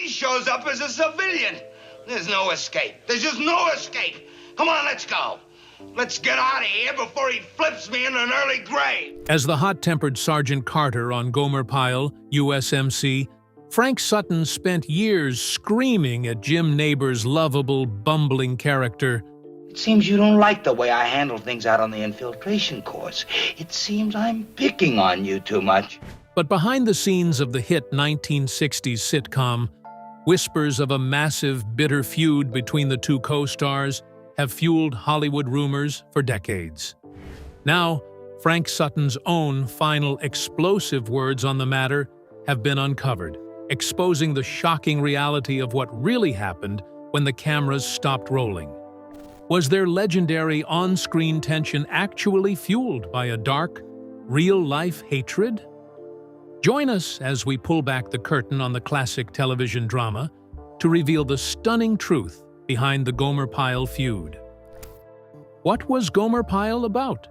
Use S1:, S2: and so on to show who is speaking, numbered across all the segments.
S1: he shows up as a civilian. There's no escape. There's just no escape. Come on, let's go. Let's get out of here before he flips me in an early grave.
S2: As the hot-tempered Sergeant Carter on Gomer Pyle, U.S.M.C., Frank Sutton spent years screaming at Jim Nabors' lovable, bumbling character.
S1: It seems you don't like the way I handle things out on the infiltration course. It seems I'm picking on you too much.
S2: But behind the scenes of the hit 1960s sitcom, whispers of a massive, bitter feud between the two co-stars have fueled Hollywood rumors for decades. Now, Frank Sutton's own final explosive words on the matter have been uncovered, exposing the shocking reality of what really happened when the cameras stopped rolling. Was their legendary on-screen tension actually fueled by a dark, real-life hatred? Join us as we pull back the curtain on the classic television drama to reveal the stunning truth behind the Gomer Pyle feud. What was Gomer Pyle about?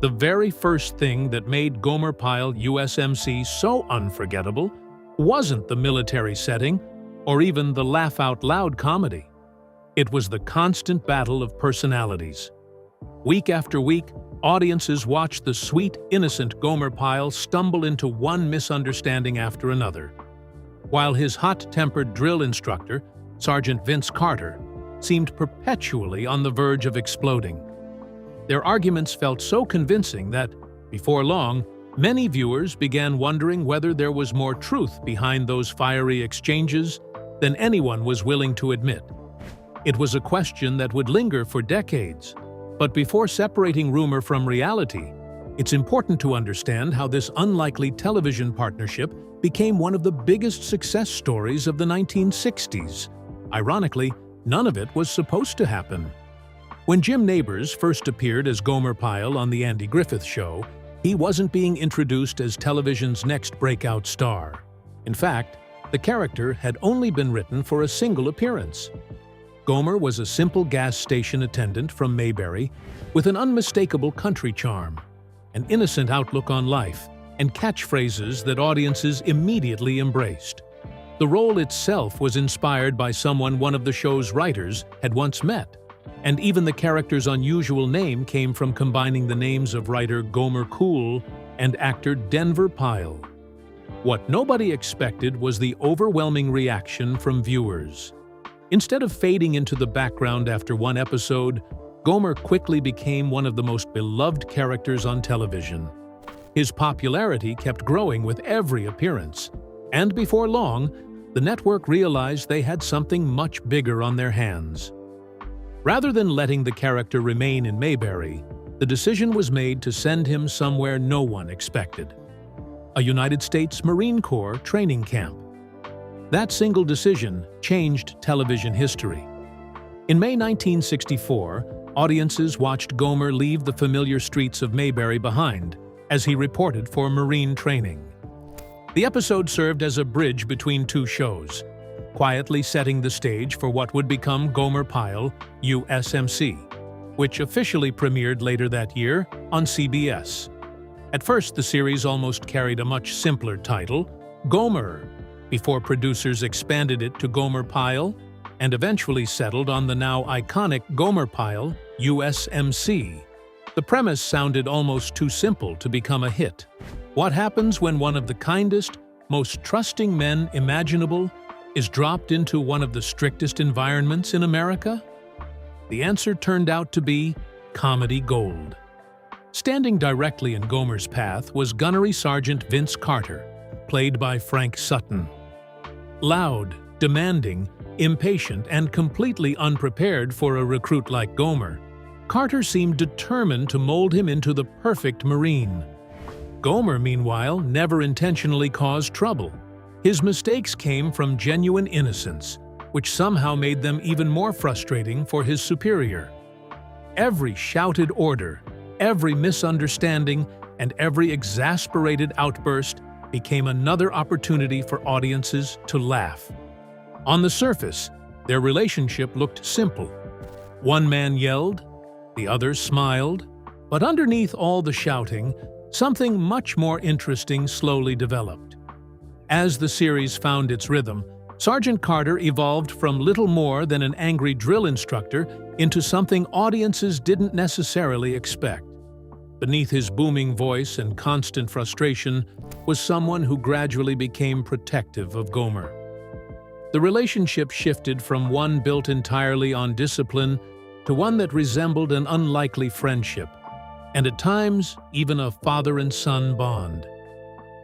S2: The very first thing that made Gomer Pyle U.S.M.C. so unforgettable wasn't the military setting or even the laugh-out-loud comedy. It was the constant battle of personalities. Week after week, audiences watched the sweet, innocent Gomer Pyle stumble into one misunderstanding after another, while his hot-tempered drill instructor, Sergeant Vince Carter, seemed perpetually on the verge of exploding. Their arguments felt so convincing that, before long, many viewers began wondering whether there was more truth behind those fiery exchanges than anyone was willing to admit. It was a question that would linger for decades. But before separating rumor from reality, it's important to understand how this unlikely television partnership became one of the biggest success stories of the 1960s. Ironically, none of it was supposed to happen. When Jim Nabors first appeared as Gomer Pyle on The Andy Griffith Show, he wasn't being introduced as television's next breakout star. In fact, the character had only been written for a single appearance. Gomer was a simple gas station attendant from Mayberry with an unmistakable country charm, an innocent outlook on life, and catchphrases that audiences immediately embraced. The role itself was inspired by someone one of the show's writers had once met, and even the character's unusual name came from combining the names of writer Gomer Cool and actor Denver Pyle. What nobody expected was the overwhelming reaction from viewers. Instead of fading into the background after one episode, Gomer quickly became one of the most beloved characters on television. His popularity kept growing with every appearance, and before long, the network realized they had something much bigger on their hands. Rather than letting the character remain in Mayberry, the decision was made to send him somewhere no one expected: a United States Marine Corps training camp. That single decision changed television history. In May 1964, audiences watched Gomer leave the familiar streets of Mayberry behind as he reported for Marine training. The episode served as a bridge between two shows, quietly setting the stage for what would become Gomer Pyle, U.S.M.C., which officially premiered later that year on CBS. At first, the series almost carried a much simpler title, Gomer, before producers expanded it to Gomer Pyle and eventually settled on the now iconic Gomer Pyle, U.S.M.C. The premise sounded almost too simple to become a hit. What happens when one of the kindest, most trusting men imaginable is dropped into one of the strictest environments in America? The answer turned out to be comedy gold. Standing directly in Gomer's path was Gunnery Sergeant Vince Carter, played by Frank Sutton. Loud, demanding, impatient, and completely unprepared for a recruit like Gomer, Carter seemed determined to mold him into the perfect Marine. Gomer, meanwhile, never intentionally caused trouble. His mistakes came from genuine innocence, which somehow made them even more frustrating for his superior. Every shouted order, every misunderstanding, and every exasperated outburst became another opportunity for audiences to laugh. On the surface, their relationship looked simple. One man yelled, the other smiled, but underneath all the shouting, something much more interesting slowly developed. As the series found its rhythm, Sergeant Carter evolved from little more than an angry drill instructor into something audiences didn't necessarily expect. Beneath his booming voice and constant frustration was someone who gradually became protective of Gomer. The relationship shifted from one built entirely on discipline to one that resembled an unlikely friendship, and at times even a father and son bond.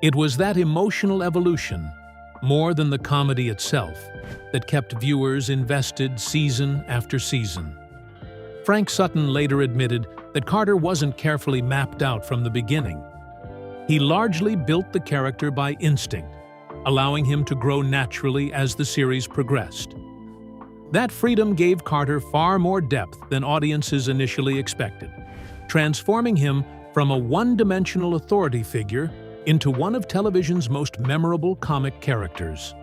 S2: It was that emotional evolution, more than the comedy itself, that kept viewers invested season after season. Frank Sutton later admitted that Carter wasn't carefully mapped out from the beginning. He largely built the character by instinct, allowing him to grow naturally as the series progressed. That freedom gave Carter far more depth than audiences initially expected, transforming him from a one-dimensional authority figure into one of television's most memorable comic characters.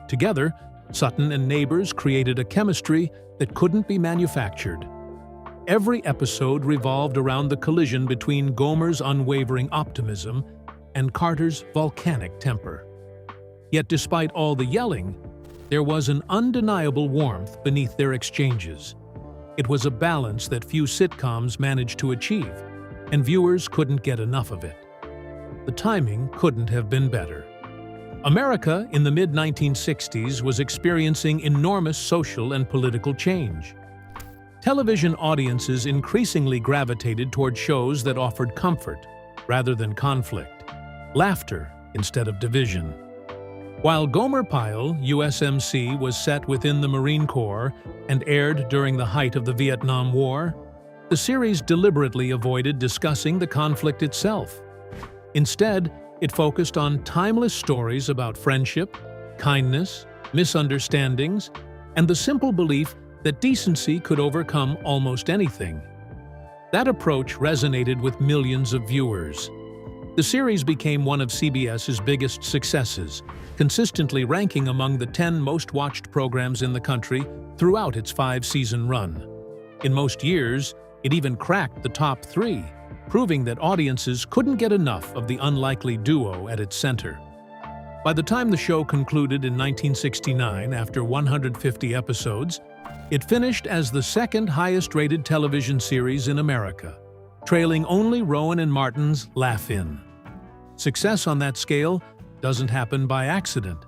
S2: Together, Sutton and Nabors created a chemistry that couldn't be manufactured. Every episode revolved around the collision between Gomer's unwavering optimism and Carter's volcanic temper. Yet despite all the yelling, there was an undeniable warmth beneath their exchanges. It was a balance that few sitcoms managed to achieve, and viewers couldn't get enough of it. The timing couldn't have been better. America in the mid-1960s was experiencing enormous social and political change. Television audiences increasingly gravitated toward shows that offered comfort rather than conflict, laughter instead of division. While Gomer Pyle, U.S.M.C. was set within the Marine Corps and aired during the height of the Vietnam War, the series deliberately avoided discussing the conflict itself. Instead, it focused on timeless stories about friendship, kindness, misunderstandings, and the simple belief that decency could overcome almost anything. That approach resonated with millions of viewers. The series became one of CBS's biggest successes, consistently ranking among the 10 most-watched programs in the country throughout its 5-season run. In most years, it even cracked the top 3, proving that audiences couldn't get enough of the unlikely duo at its center. By the time the show concluded in 1969, after 150 episodes, it finished as the second highest-rated television series in America, trailing only Rowan and Martin's Laugh-In. Success on that scale doesn't happen by accident.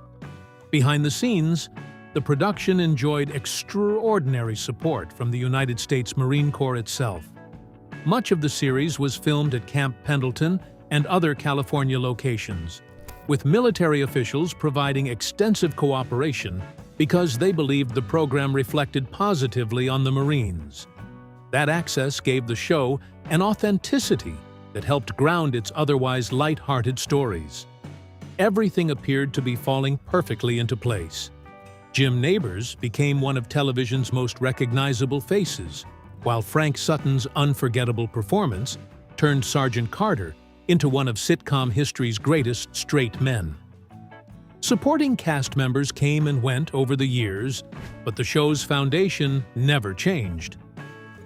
S2: Behind the scenes, the production enjoyed extraordinary support from the United States Marine Corps itself. Much of the series was filmed at Camp Pendleton and other California locations, with military officials providing extensive cooperation because they believed the program reflected positively on the Marines. That access gave the show an authenticity that helped ground its otherwise light-hearted stories. Everything appeared to be falling perfectly into place. Jim Nabors became one of television's most recognizable faces, while Frank Sutton's unforgettable performance turned Sergeant Carter into one of sitcom history's greatest straight men. Supporting cast members came and went over the years, but the show's foundation never changed.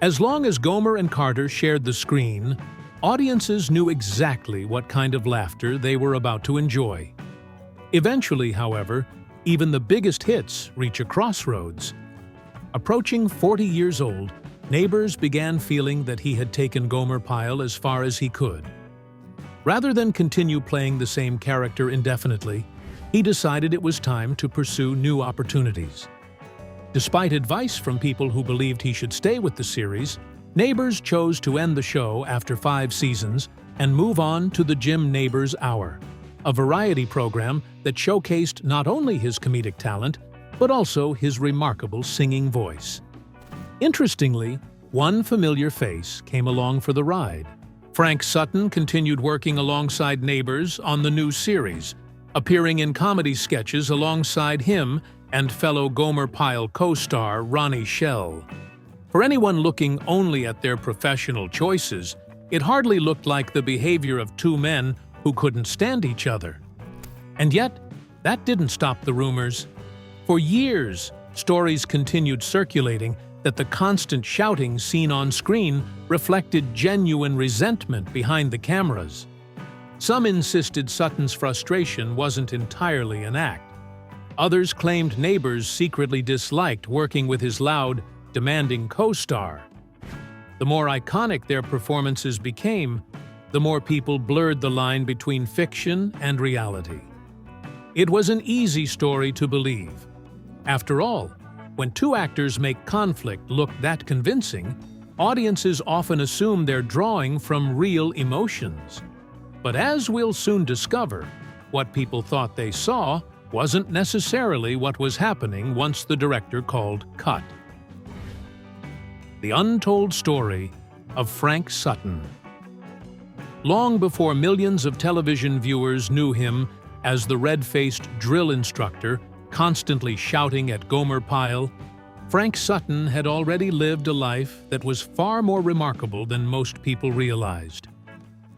S2: As long as Gomer and Carter shared the screen, audiences knew exactly what kind of laughter they were about to enjoy. Eventually, however, even the biggest hits reach a crossroads. Approaching 40 years old, Nabors began feeling that he had taken Gomer Pyle as far as he could. Rather than continue playing the same character indefinitely, he decided it was time to pursue new opportunities. Despite advice from people who believed he should stay with the series, Nabors chose to end the show after 5 seasons and move on to the Jim Nabors Hour, a variety program that showcased not only his comedic talent, but also his remarkable singing voice. Interestingly, one familiar face came along for the ride. Frank Sutton continued working alongside Nabors on the new series, appearing in comedy sketches alongside him and fellow Gomer Pyle co-star Ronnie Schell. For anyone looking only at their professional choices, it hardly looked like the behavior of two men who couldn't stand each other. And yet, that didn't stop the rumors. For years, stories continued circulating that the constant shouting seen on screen reflected genuine resentment behind the cameras. Some insisted Sutton's frustration wasn't entirely an act. Others claimed Nabors secretly disliked working with his loud, demanding co-star. The more iconic their performances became, the more people blurred the line between fiction and reality. It was an easy story to believe. After all, when two actors make conflict look that convincing, audiences often assume they're drawing from real emotions. But as we'll soon discover, what people thought they saw wasn't necessarily what was happening once the director called cut. The untold story of Frank Sutton. Long before millions of television viewers knew him as the red-faced drill instructor constantly shouting at Gomer Pyle, Frank Sutton had already lived a life that was far more remarkable than most people realized.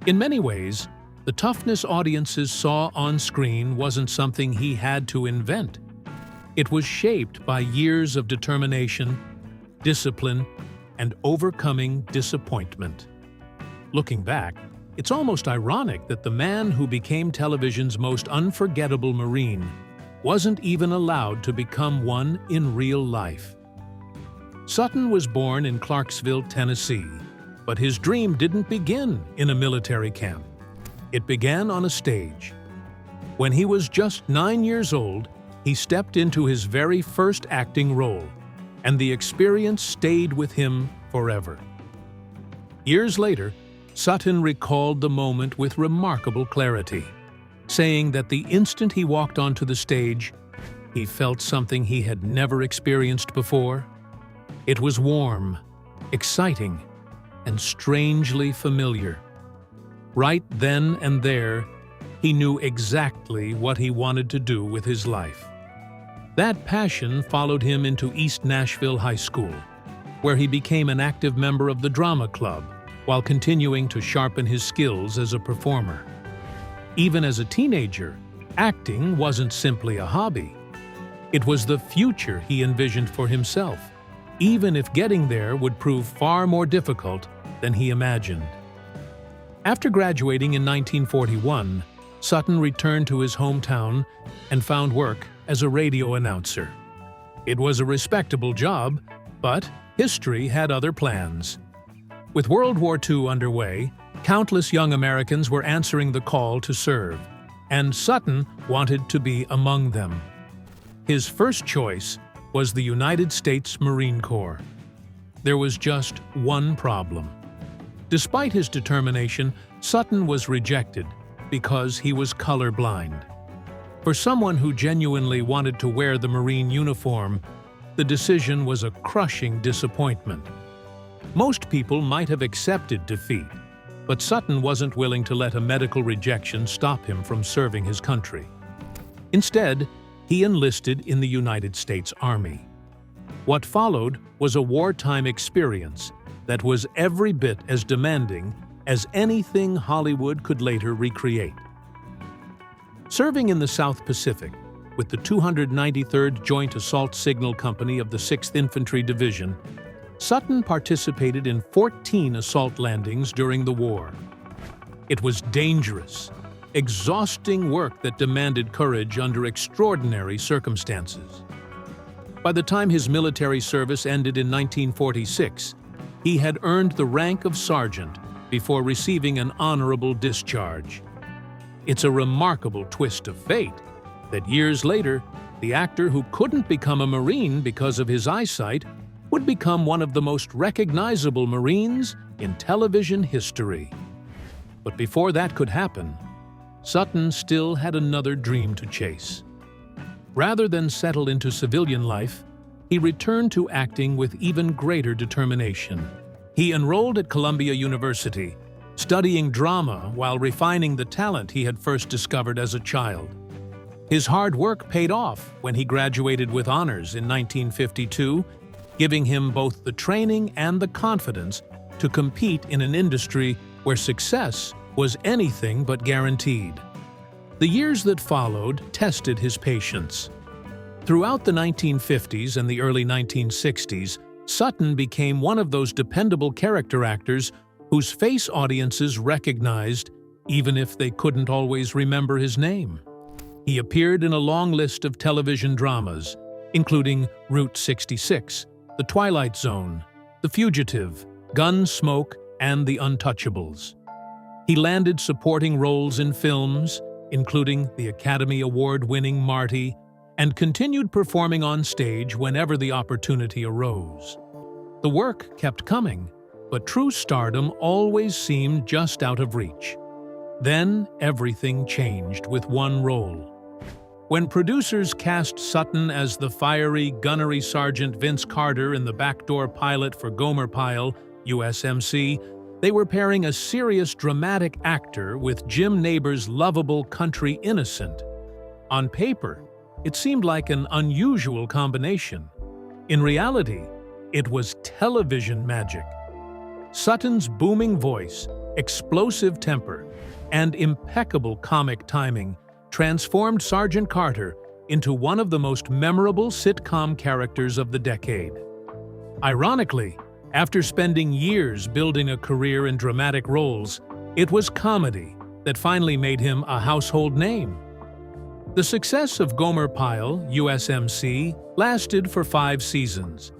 S2: In many ways, the toughness audiences saw on screen wasn't something he had to invent. It was shaped by years of determination, discipline, and overcoming disappointment. Looking back, it's almost ironic that the man who became television's most unforgettable Marine wasn't even allowed to become one in real life. Sutton was born in Clarksville, Tennessee, but his dream didn't begin in a military camp. It began on a stage. When he was just 9 years old, he stepped into his very first acting role, and the experience stayed with him forever. Years later, Sutton recalled the moment with remarkable clarity, saying that the instant he walked onto the stage, he felt something he had never experienced before. It was warm, exciting, and strangely familiar. Right then and there, he knew exactly what he wanted to do with his life. That passion followed him into East Nashville High School, where he became an active member of the drama club while continuing to sharpen his skills as a performer. Even as a teenager, acting wasn't simply a hobby. It was the future he envisioned for himself, even if getting there would prove far more difficult than he imagined. After graduating in 1941, Sutton returned to his hometown and found work as a radio announcer. It was a respectable job, but history had other plans. With World War II underway, countless young Americans were answering the call to serve, and Sutton wanted to be among them. His first choice was the United States Marine Corps. There was just one problem. Despite his determination, Sutton was rejected because he was colorblind. For someone who genuinely wanted to wear the Marine uniform, the decision was a crushing disappointment. Most people might have accepted defeat, but Sutton wasn't willing to let a medical rejection stop him from serving his country. Instead, he enlisted in the United States Army. What followed was a wartime experience that was every bit as demanding as anything Hollywood could later recreate. Serving in the South Pacific with the 293rd Joint Assault Signal Company of the 6th Infantry Division, Sutton participated in 14 assault landings during the war. It was dangerous, exhausting work that demanded courage under extraordinary circumstances. By the time his military service ended in 1946, he had earned the rank of sergeant before receiving an honorable discharge. It's a remarkable twist of fate that years later, the actor who couldn't become a Marine because of his eyesight would become one of the most recognizable Marines in television history. But before that could happen, Sutton still had another dream to chase. Rather than settle into civilian life, he returned to acting with even greater determination. He enrolled at Columbia University, studying drama while refining the talent he had first discovered as a child. His hard work paid off when he graduated with honors in 1952, giving him both the training and the confidence to compete in an industry where success was anything but guaranteed. The years that followed tested his patience. Throughout the 1950s and the early 1960s, Sutton became one of those dependable character actors whose face audiences recognized, even if they couldn't always remember his name. He appeared in a long list of television dramas, including Route 66, The Twilight Zone, The Fugitive, Gunsmoke, and The Untouchables. He landed supporting roles in films, including the Academy Award-winning Marty, and continued performing on stage whenever the opportunity arose. The work kept coming, but true stardom always seemed just out of reach. Then everything changed with one role. When producers cast Sutton as the fiery gunnery Sergeant Vince Carter in the backdoor pilot for Gomer Pyle, U.S.M.C., they were pairing a serious dramatic actor with Jim Nabors' lovable country innocent. On paper, it seemed like an unusual combination. In reality, it was television magic. Sutton's booming voice, explosive temper, and impeccable comic timing transformed Sergeant Carter into one of the most memorable sitcom characters of the decade. Ironically, after spending years building a career in dramatic roles, it was comedy that finally made him a household name. The success of Gomer Pyle, U.S.M.C., lasted for 5 seasons,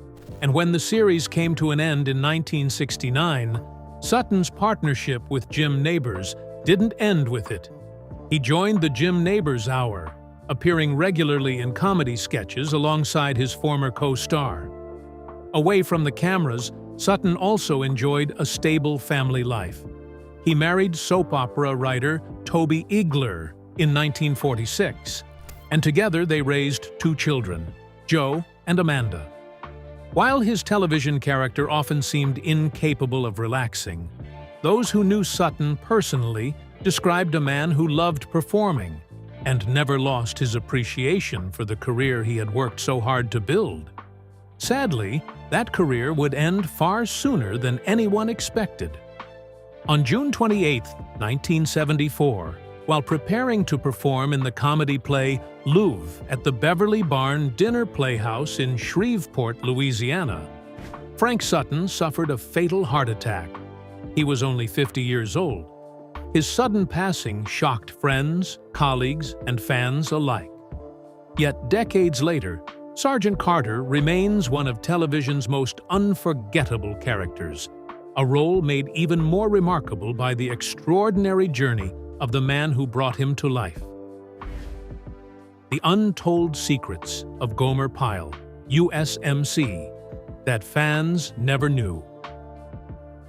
S2: and when the series came to an end in 1969, Sutton's partnership with Jim Nabors didn't end with it. He joined the Jim Nabors Hour, appearing regularly in comedy sketches alongside his former co-star. Away from the cameras, Sutton also enjoyed a stable family life. He married soap opera writer Toby Igler in 1946, and together they raised 2 children, Joe and Amanda. While his television character often seemed incapable of relaxing, those who knew Sutton personally described a man who loved performing and never lost his appreciation for the career he had worked so hard to build. Sadly, that career would end far sooner than anyone expected. On June 28, 1974, while preparing to perform in the comedy play Louvre at the Beverly Barn Dinner Playhouse in Shreveport, Louisiana, Frank Sutton suffered a fatal heart attack. He was only 50 years old. His sudden passing shocked friends, colleagues, and fans alike. Yet decades later, Sergeant Carter remains one of television's most unforgettable characters, a role made even more remarkable by the extraordinary journey of the man who brought him to life. The untold secrets of Gomer Pyle, U.S.M.C., that fans never knew.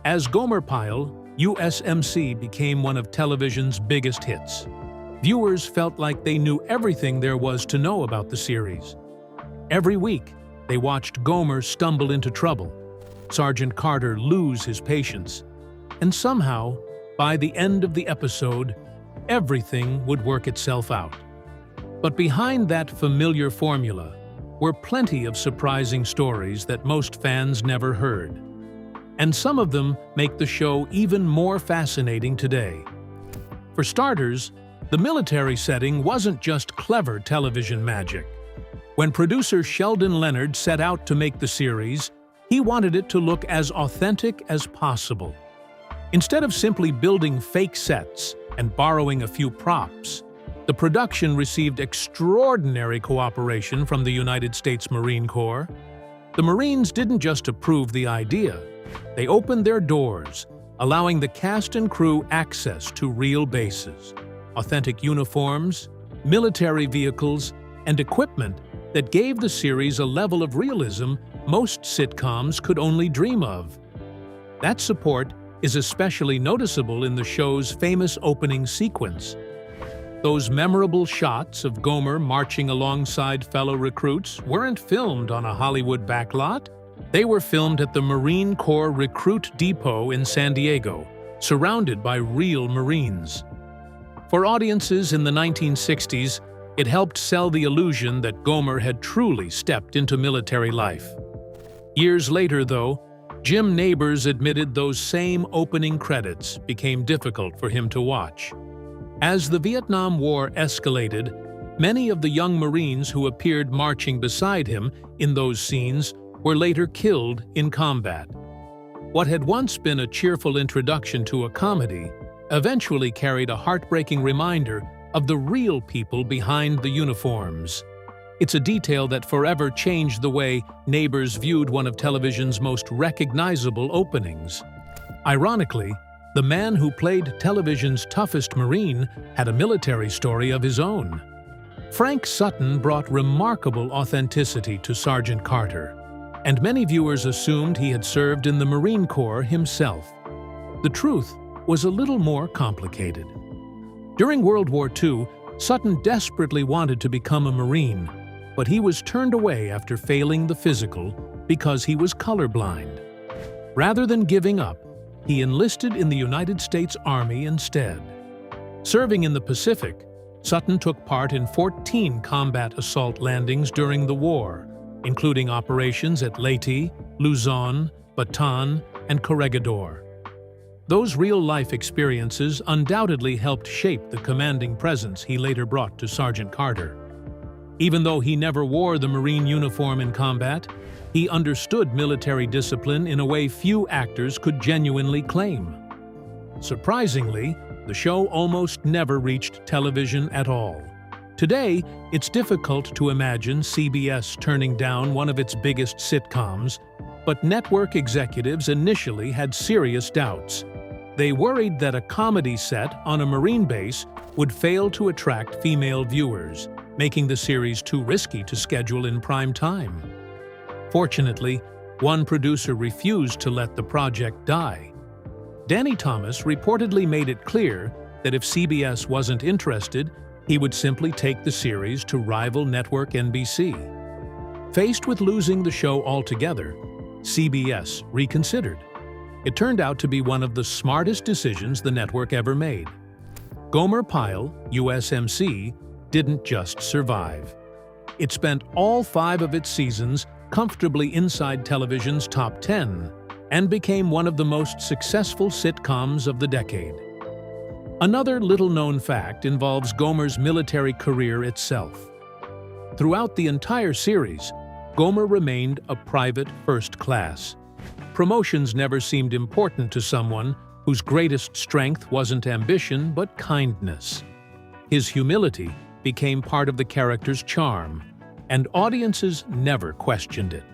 S2: As Gomer Pyle, U.S.M.C. became one of television's biggest hits. Viewers felt like they knew everything there was to know about the series. Every week, they watched Gomer stumble into trouble, Sergeant Carter lose his patience, and somehow, by the end of the episode, everything would work itself out. But behind that familiar formula were plenty of surprising stories that most fans never heard. And some of them make the show even more fascinating today. For starters, the military setting wasn't just clever television magic. When producer Sheldon Leonard set out to make the series, he wanted it to look as authentic as possible. Instead of simply building fake sets and borrowing a few props, the production received extraordinary cooperation from the United States Marine Corps. The Marines didn't just approve the idea, they opened their doors, allowing the cast and crew access to real bases, authentic uniforms, military vehicles, and equipment that gave the series a level of realism most sitcoms could only dream of. That support is especially noticeable in the show's famous opening sequence. Those memorable shots of Gomer marching alongside fellow recruits weren't filmed on a Hollywood backlot. They were filmed at the Marine Corps Recruit Depot in San Diego, surrounded by real Marines. For audiences in the 1960s, it helped sell the illusion that Gomer had truly stepped into military life. Years later, though, Jim Nabors admitted those same opening credits became difficult for him to watch. As the Vietnam War escalated, many of the young Marines who appeared marching beside him in those scenes were later killed in combat. What had once been a cheerful introduction to a comedy eventually carried a heartbreaking reminder of the real people behind the uniforms. It's a detail that forever changed the way Nabors viewed one of television's most recognizable openings. Ironically, the man who played television's toughest Marine had a military story of his own. Frank Sutton brought remarkable authenticity to Sergeant Carter, and many viewers assumed he had served in the Marine Corps himself. The truth was a little more complicated. During World War II, Sutton desperately wanted to become a Marine, but he was turned away after failing the physical because he was colorblind. Rather than giving up, he enlisted in the United States Army instead. Serving in the Pacific, Sutton took part in 14 combat assault landings during the war, including operations at Leyte, Luzon, Bataan, and Corregidor. Those real-life experiences undoubtedly helped shape the commanding presence he later brought to Sergeant Carter. Even though he never wore the Marine uniform in combat, he understood military discipline in a way few actors could genuinely claim. Surprisingly, the show almost never reached television at all. Today, it's difficult to imagine CBS turning down one of its biggest sitcoms, but network executives initially had serious doubts. They worried that a comedy set on a Marine base would fail to attract female viewers, making the series too risky to schedule in prime time. Fortunately, one producer refused to let the project die. Danny Thomas reportedly made it clear that if CBS wasn't interested, he would simply take the series to rival network NBC. Faced with losing the show altogether, CBS reconsidered. It turned out to be one of the smartest decisions the network ever made. Gomer Pyle, U.S.M.C., didn't just survive. It spent all 5 of its seasons comfortably inside television's top 10 and became one of the most successful sitcoms of the decade. Another little-known fact involves Gomer's military career itself. Throughout the entire series, Gomer remained a private first class. Promotions never seemed important to someone whose greatest strength wasn't ambition but kindness. His humility became part of the character's charm, and audiences never questioned it.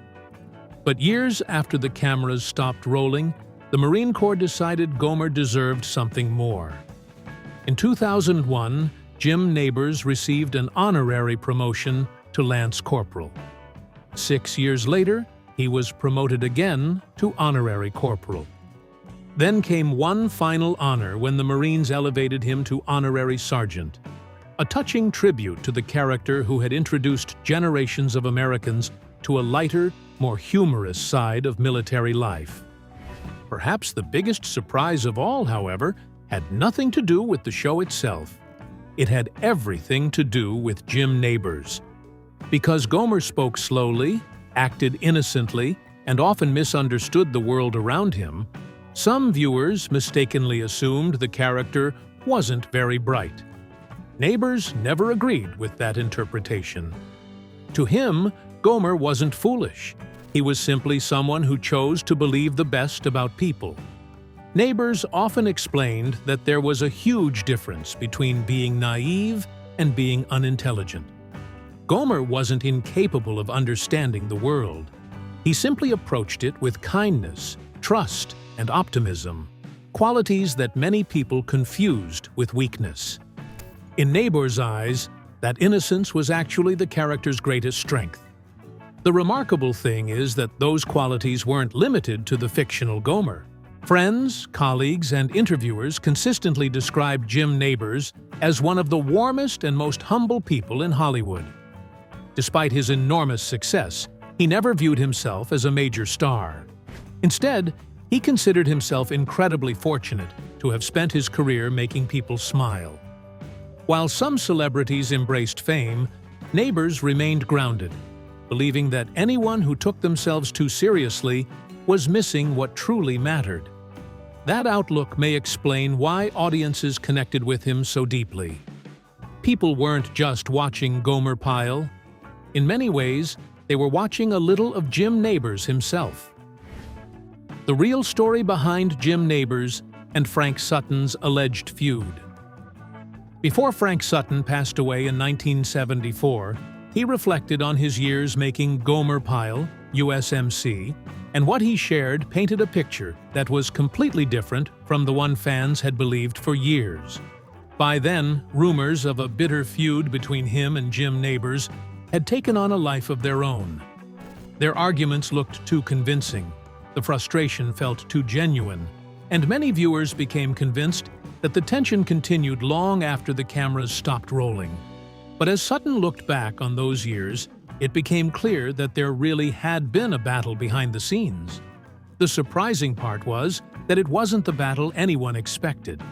S2: But years after the cameras stopped rolling, the Marine Corps decided Gomer deserved something more. In 2001, Jim Nabors received an honorary promotion to Lance Corporal. 6 years later, he was promoted again to Honorary Corporal. Then came one final honor when the Marines elevated him to Honorary Sergeant, a touching tribute to the character who had introduced generations of Americans to a lighter, more humorous side of military life. Perhaps the biggest surprise of all, however, had nothing to do with the show itself. It had everything to do with Jim Nabors. Because Gomer spoke slowly, acted innocently, and often misunderstood the world around him, some viewers mistakenly assumed the character wasn't very bright. Nabors never agreed with that interpretation. To him, Gomer wasn't foolish. He was simply someone who chose to believe the best about people. Nabors often explained that there was a huge difference between being naive and being unintelligent. Gomer wasn't incapable of understanding the world. He simply approached it with kindness, trust, and optimism, qualities that many people confused with weakness. In Nabors' eyes, that innocence was actually the character's greatest strength. The remarkable thing is that those qualities weren't limited to the fictional Gomer. Friends, colleagues, and interviewers consistently described Jim Nabors as one of the warmest and most humble people in Hollywood. Despite his enormous success, he never viewed himself as a major star. Instead, he considered himself incredibly fortunate to have spent his career making people smile. While some celebrities embraced fame, Nabors remained grounded, believing that anyone who took themselves too seriously was missing what truly mattered. That outlook may explain why audiences connected with him so deeply. People weren't just watching Gomer Pyle. In many ways, they were watching a little of Jim Nabors himself. The real story behind Jim Nabors and Frank Sutton's alleged feud. Before Frank Sutton passed away in 1974, he reflected on his years making Gomer Pyle, U.S.M.C., and what he shared painted a picture that was completely different from the one fans had believed for years. By then, rumors of a bitter feud between him and Jim Nabors had taken on a life of their own. Their arguments looked too convincing, the frustration felt too genuine, and many viewers became convinced that the tension continued long after the cameras stopped rolling. But as Sutton looked back on those years, it became clear that there really had been a battle behind the scenes. The surprising part was that it wasn't the battle anyone expected.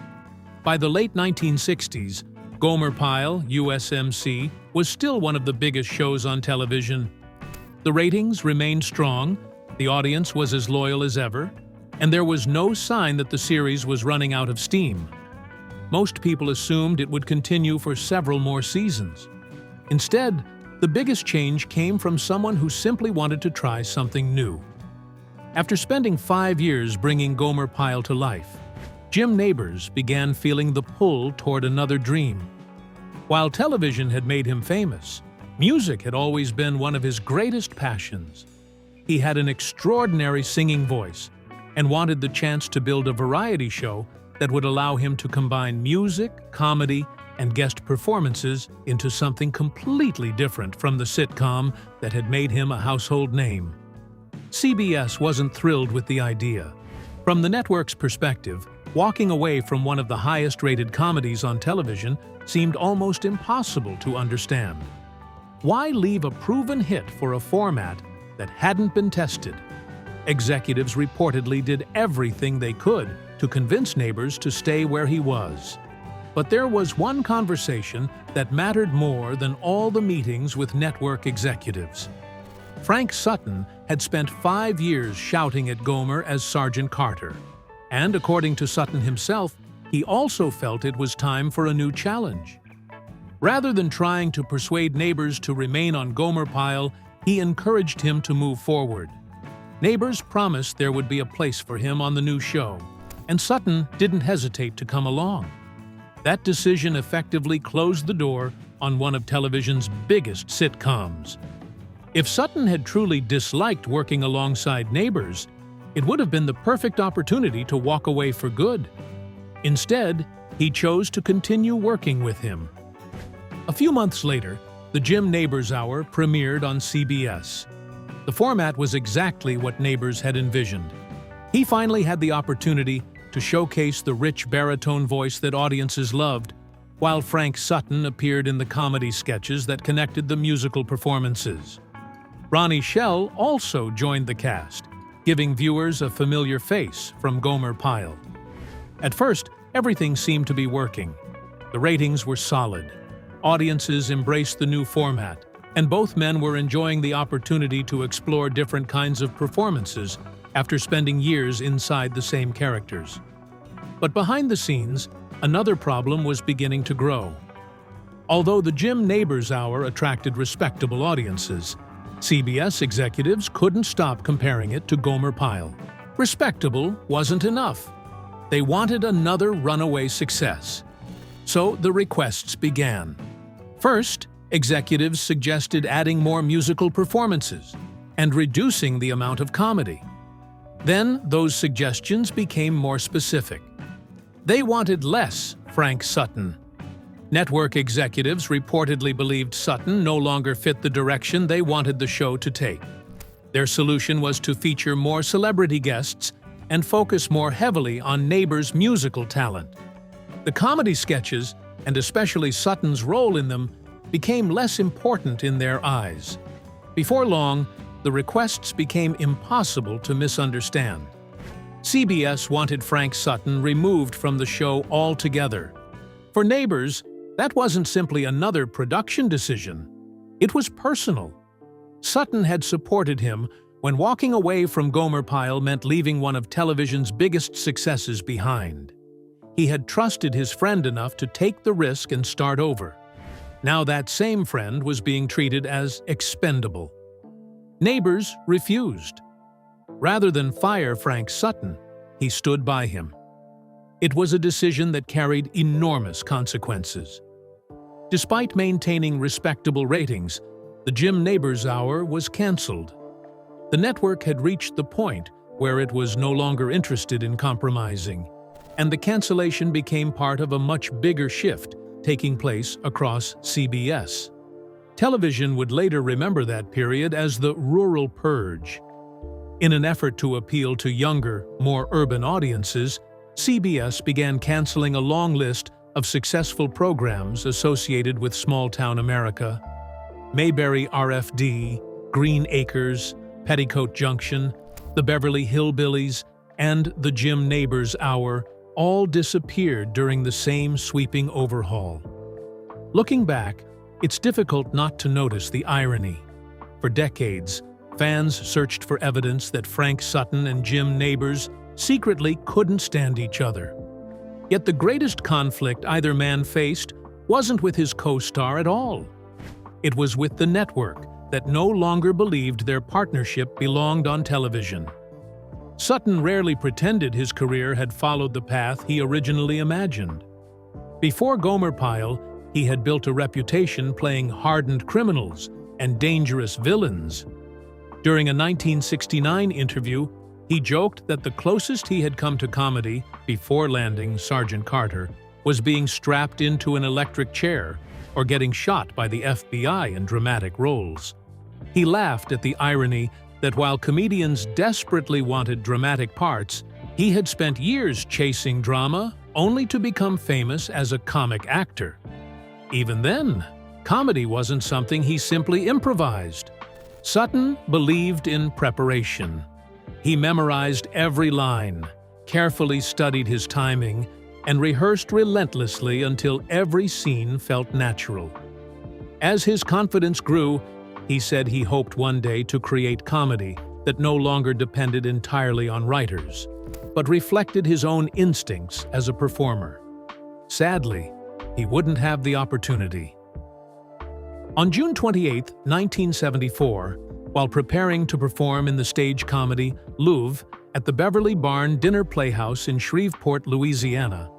S2: By the late 1960s, Gomer Pyle, U.S.M.C., was still one of the biggest shows on television. The ratings remained strong, the audience was as loyal as ever, and there was no sign that the series was running out of steam. Most people assumed it would continue for several more seasons. Instead, the biggest change came from someone who simply wanted to try something new. After spending 5 years bringing Gomer Pyle to life, Jim Nabors began feeling the pull toward another dream. While television had made him famous, music had always been one of his greatest passions. He had an extraordinary singing voice and wanted the chance to build a variety show that would allow him to combine music, comedy, and guest performances into something completely different from the sitcom that had made him a household name. CBS wasn't thrilled with the idea. From the network's perspective, walking away from one of the highest-rated comedies on television seemed almost impossible to understand. Why leave a proven hit for a format that hadn't been tested? Executives reportedly did everything they could to convince Nabors to stay where he was. But there was one conversation that mattered more than all the meetings with network executives. Frank Sutton had spent 5 years shouting at Gomer as Sergeant Carter. And according to Sutton himself, he also felt it was time for a new challenge. Rather than trying to persuade Nabors to remain on Gomer Pyle, he encouraged him to move forward. Nabors promised there would be a place for him on the new show, and Sutton didn't hesitate to come along. That decision effectively closed the door on one of television's biggest sitcoms. If Sutton had truly disliked working alongside Nabors, it would have been the perfect opportunity to walk away for good. Instead, he chose to continue working with him. A few months later, the Jim Nabors Hour premiered on CBS. The format was exactly what Nabors had envisioned. He finally had the opportunity to showcase the rich baritone voice that audiences loved, while Frank Sutton appeared in the comedy sketches that connected the musical performances. Ronnie Schell also joined the cast, giving viewers a familiar face from Gomer Pyle. At first, everything seemed to be working. The ratings were solid. Audiences embraced the new format, and both men were enjoying the opportunity to explore different kinds of performances after spending years inside the same characters. But behind the scenes, another problem was beginning to grow. Although the Jim Nabors Hour attracted respectable audiences, CBS executives couldn't stop comparing it to Gomer Pyle. Respectable wasn't enough. They wanted another runaway success. So the requests began. First, executives suggested adding more musical performances and reducing the amount of comedy. Then those suggestions became more specific. They wanted less Frank Sutton. Network executives reportedly believed Sutton no longer fit the direction they wanted the show to take. Their solution was to feature more celebrity guests and focus more heavily on Nabors' musical talent. The comedy sketches, and especially Sutton's role in them, became less important in their eyes. Before long, the requests became impossible to misunderstand. CBS wanted Frank Sutton removed from the show altogether. For Nabors, that wasn't simply another production decision. It was personal. Sutton had supported him when walking away from Gomer Pyle meant leaving one of television's biggest successes behind. He had trusted his friend enough to take the risk and start over. Now that same friend was being treated as expendable. Nabors refused. Rather than fire Frank Sutton, he stood by him. It was a decision that carried enormous consequences. Despite maintaining respectable ratings, the Jim Nabors Hour was canceled. The network had reached the point where it was no longer interested in compromising, and the cancellation became part of a much bigger shift taking place across CBS. Television would later remember that period as the Rural Purge. In an effort to appeal to younger, more urban audiences, CBS began canceling a long list of successful programs associated with small-town America. Mayberry RFD, Green Acres, Petticoat Junction, the Beverly Hillbillies, and the Jim Nabors Hour all disappeared during the same sweeping overhaul. Looking back, it's difficult not to notice the irony. For decades, fans searched for evidence that Frank Sutton and Jim Nabors secretly couldn't stand each other. Yet the greatest conflict either man faced wasn't with his co-star at all. It was with the network that no longer believed their partnership belonged on television. Sutton rarely pretended his career had followed the path he originally imagined. Before Gomer Pyle, he had built a reputation playing hardened criminals and dangerous villains. During a 1969 interview, he joked that the closest he had come to comedy before landing Sergeant Carter was being strapped into an electric chair or getting shot by the FBI in dramatic roles. He laughed at the irony that while comedians desperately wanted dramatic parts, he had spent years chasing drama only to become famous as a comic actor. Even then, comedy wasn't something he simply improvised. Sutton believed in preparation. He memorized every line, carefully studied his timing, and rehearsed relentlessly until every scene felt natural. As his confidence grew, he said he hoped one day to create comedy that no longer depended entirely on writers, but reflected his own instincts as a performer. Sadly, he wouldn't have the opportunity. On June 28, 1974, while preparing to perform in the stage comedy Louvre at the Beverly Barn Dinner Playhouse in Shreveport, Louisiana,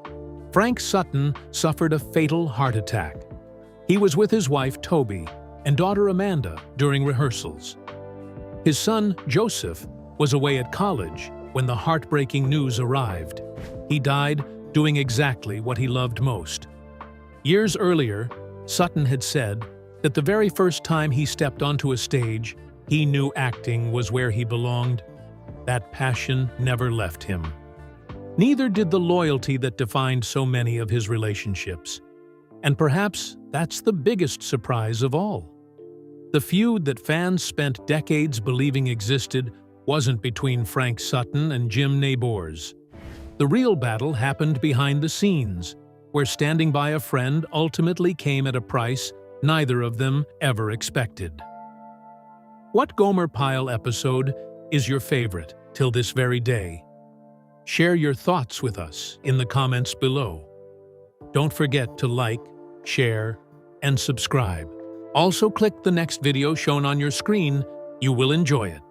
S2: Frank Sutton suffered a fatal heart attack. He was with his wife, Toby, and daughter Amanda during rehearsals. His son, Joseph, was away at college when the heartbreaking news arrived. He died doing exactly what he loved most. Years earlier, Sutton had said that the very first time he stepped onto a stage, he knew acting was where he belonged. That passion never left him. Neither did the loyalty that defined so many of his relationships. And perhaps that's the biggest surprise of all. The feud that fans spent decades believing existed wasn't between Frank Sutton and Jim Nabors. The real battle happened behind the scenes, where standing by a friend ultimately came at a price neither of them ever expected. What Gomer Pyle episode is your favorite till this very day? Share your thoughts with us in the comments below. Don't forget to like, share, and subscribe. Also click the next video shown on your screen. You will enjoy it.